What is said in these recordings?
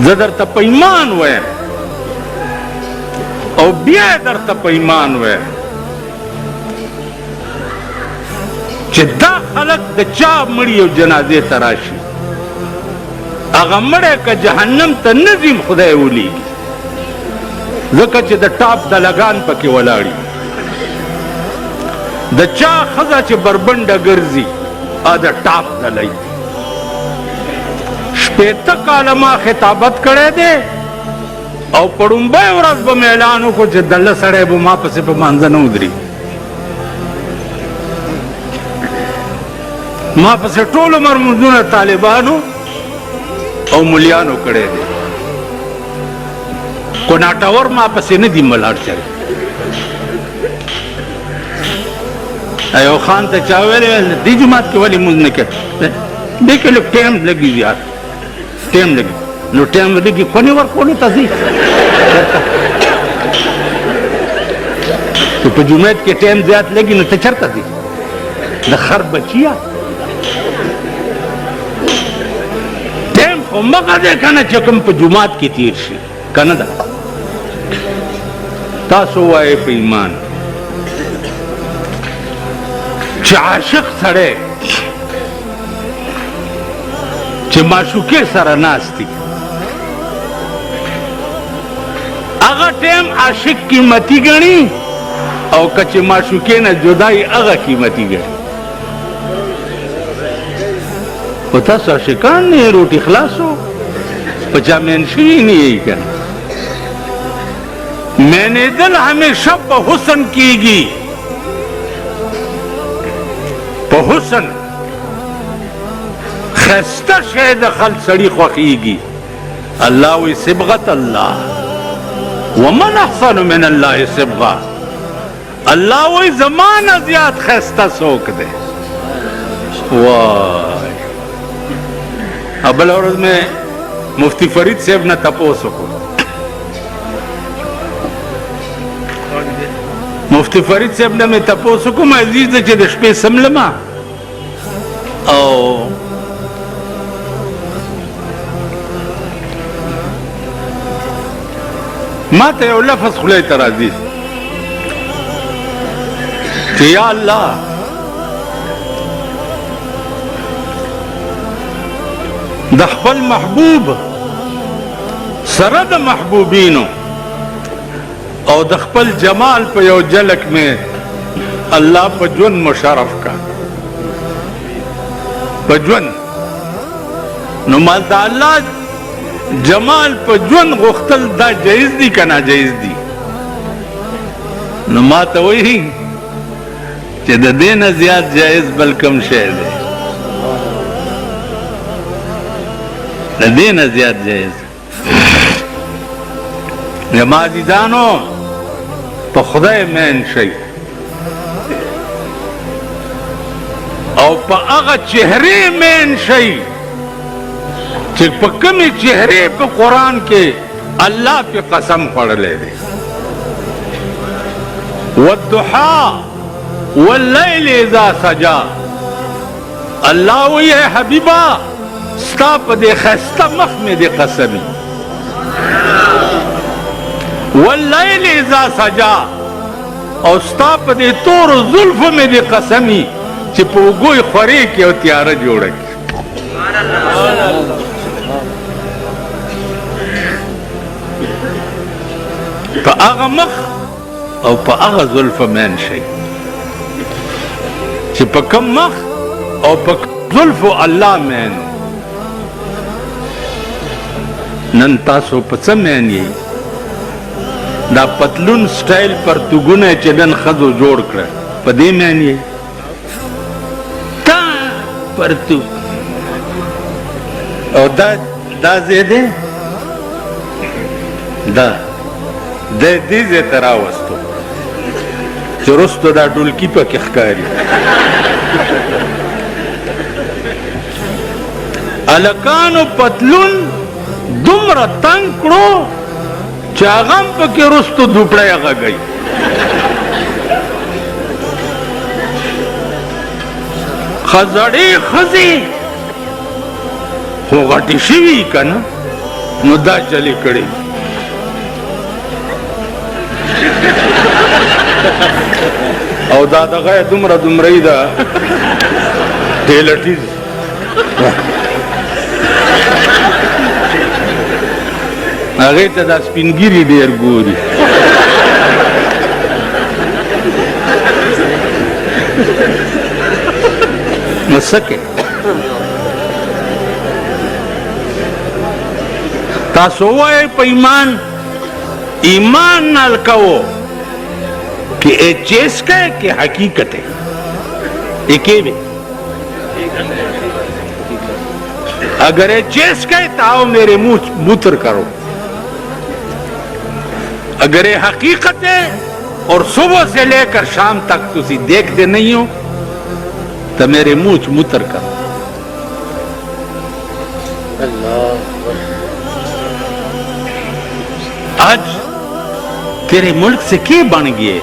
زه درته په ایمان وایم او بیا درته په ایمان وایم چې دا خلک د چا مړي او جنازې ته راشي هغه مړی که جهنم ته نه ځي خدای ولیږي ځکه چې د ټاپ دلګان پکې ولاړي د چا ښځه چې بربنډه ګرځي د ټاپ دلی شپېته کاله ما خطابت کړی دی او په ړومبۍ ورځ به مې اعلان وکړو چې دله سړی به ما پسې په مانځه نه ودري ما پسې ټول عمر مونځونه طالبانو او ملیانو کړی دی کو ناټور ما پسې نه دي ملاړ چلی ایو خان ته چا ویلې دې جومات کې ولې مونځ نه کوې دې کې لږ ټایم لګي زیات ټایم لګي نو ټایم لګي کونې ورکولو ته ځي چې په جومات کې ټایم زیات لګي نو ته چېرته ځي د خر بچیه ټایم خو مغه دی که نه چې کوم په جومات کې تیر شي که نه ده تاسو وایئ په ایمان چې عاشق سړی چې معشوقې سره ناست دي هغه ټایم عاشق قیمتي ګڼي او که چې معشوقې نه جدایي هغه قیمتي ګڼي خو تاسو عاشقان نه یې روټي خلاصو په چا مین شوي نه یې که نه مینېدل همیشه په حسن کېږي په حسن خسته شی د خلق سړي خوښېږي الله وی صبغت الله ومن احسن من الله صبغه الله وی زمانه زیات خسته څوک دی وای بله ورځ مې مفتی فرید صاحب نه تپوس وکړو مفتی فرید صاحب نه مې تپوس وکړو عزیز دی چې د شپې سملمه او ما ته یو لفظ خولې ته راځي چې یا الله د خپل محبوب سره د محبوبینو او د خپل جمال په یو جلک میں الله په ژوند مشرف کا په ژوند نو مال د الله جمال په ژوند غوښتل دا جایز دي که ناجایز دي نو ما ته وایي چې د دې نه زیات جایز بل کوم شی دی د دې نه زیات جایز زما عزیزانو په خدای مین شئ او په هغه چهرې مین شئ چې په کومې چهرې په قرآن کې الله پې قسم خوړلی دی والضحا واللیل اذا سجا الله وی حبیبا ستا په دې ښایسته مخ مې دې قسمي واللیل اذا سجا او ستا په دې تورو زلفو مې دې قسمي چې په اوږو یې خورې کړي او تیاره جوړه کړي په هغه مخ او په هغه زلفو مین شئ چې په کوم مخ او په زلفو الله مین نن تاسو په څه مین یې دا پتلون سټایل پرتوګونه چې نن ښځو جوړ کړه په دې مین یې تا پرتوګ او دا ځای دی دا دې ځای ته راوستو چې رستو دا ډولکي پکې ښکاري هلکانو پتلون دومره تنګ کړو چې هغه هم پکې رستو دوپړی غږوي زړې ښځې خو غټې شوي که نه نو دا چلی کړي او دا دغه دومره دومره دا ټیلټیز هغه ته دا سپینګيري ډیر ګوري نو سکه تاسو وای په ایمان نال کوو کہ اے چیز کا ہے کہ حقیقت ہے ایکے میں اگر اے چیز کا ہے تو آؤ میرے منہ موتر کرو اگر اے حقیقت ہے اور صبح سے لے کر شام تک تسی دیکھتے نہیں ہو تو میرے منہ موتر کرو آج تیرے ملک سے کیا بن گئے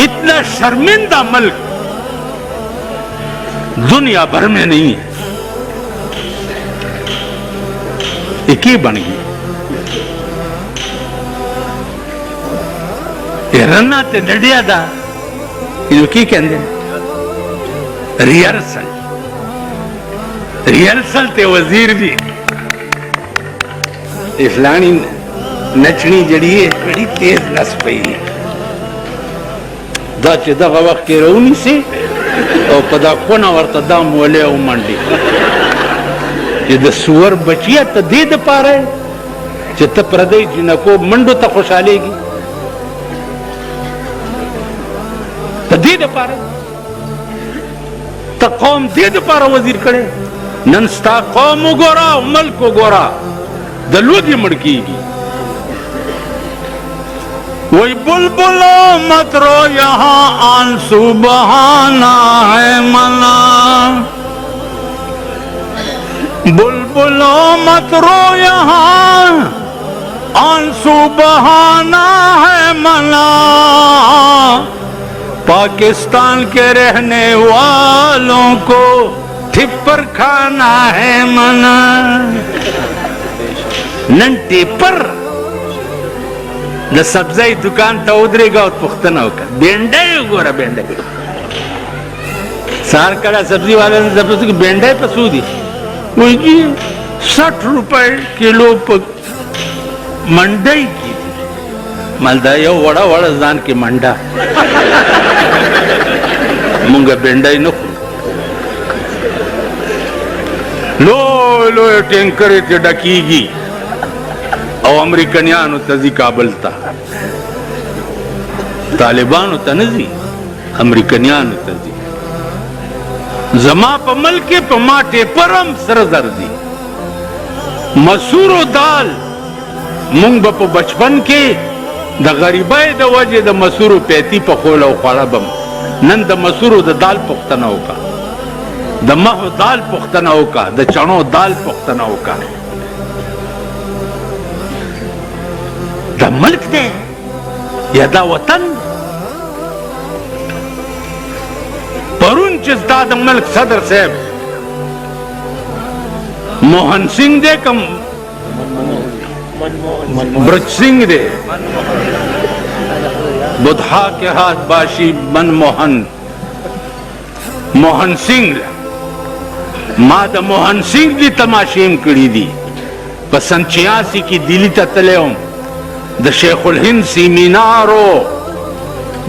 اتنا شرمندہ ملک دنیا بھر میں نہیں ہے یہ کیا بن گئی یہ رنا تے ڈڈیا دا یہ کی کہندے ریہرسل تے وزیر بھی اسلانی نچنی جڑی ہے بڑی تیز نس پئی ہے دا چې دغه وخت کې راونیسي او په دا کونه ورته دا مولې او منډي چې د سور بچیه ته دې دپاره چې ته پردی جنکو منډو ته خوشحالېږي ته دې دپاره ته قوم دې دپاره وزیر کړی نن ستا قوم وګوره او ملک وګوره د لوږې مړ کېږي وہی بلبلو مت رو یہاں آنسو بہانا ہے منا بلبلو مت رو یہاں آنسو بہانا ہے منا پاکستان کے رہنے والوں کو ٹھپر کھانا ہے منا نن ٹیپر د سبزی دکان ته ودرېږه او پوښتنه وکړه بینډۍ وګوره بینډۍ سهار کله سبزي والا نه زه پوښتنه بینډۍ په څو دي وایي جي 60 روپۍ کیلو په منډۍ کې دي مال دا یو وړه وړه ځان کې منډه مونږ بینډۍ نه خورو لوی لوی ټینکرې ترې ډکېږي او امریکنیانو ته ځي کابل ته طالبانو ته نه ځي امریکنیانو ته ځي زما په ملک کې په ما ټیپر هم سره زر دي مسورو دال مونږ به په بچپن کې د غریبۍ د وجې د مسورو پیتی پخول او خوړه بم نن د مسورو د دال پوښتنه وکړه د مهو دال پوښتنه وکړه د چڼو دال پوښتنه وکړه دا ملک دے یا دا وطن پرون چیز دا ملک صدر صاحب موہن سنگھ دے کم برج سنگھ دے بدھا کے ہاتھ باشی من موہن سنگھ ما دا موہن سنگھ دی تماشیم کری دی پسند 86 کی دلی تا تلے ہوں د شیخ الهند سیمینارو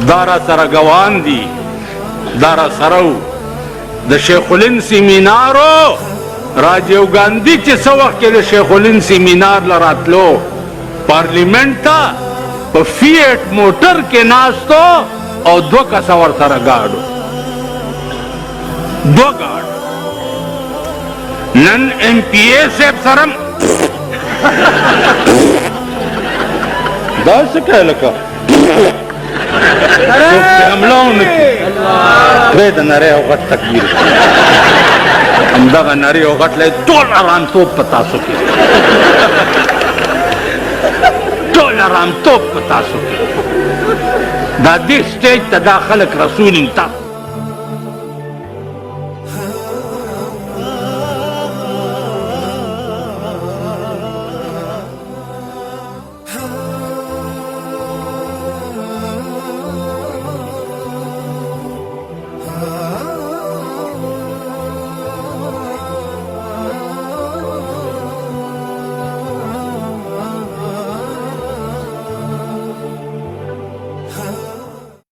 دارا سره گوان دی دارا سرو د شیخ الهند سیمینارو راجیو گاندھی چې څه وخت کې د شیخ الهند سیمینار لراتلو پارلیمنت ته په فیټ موټر کې ناستو او 2 کسه ورسره گاډو 2 گاډ نن ایم پی اے صاحب سره دا څه لکه حمله ونکړي پرېږده نری او غټ تکبیر همدغه نری او غټ لی ټول ارامتوب په تاسو کې ټول ارامتوب په تاسو کې دا دې سټیج ته دا خلک رسولي تا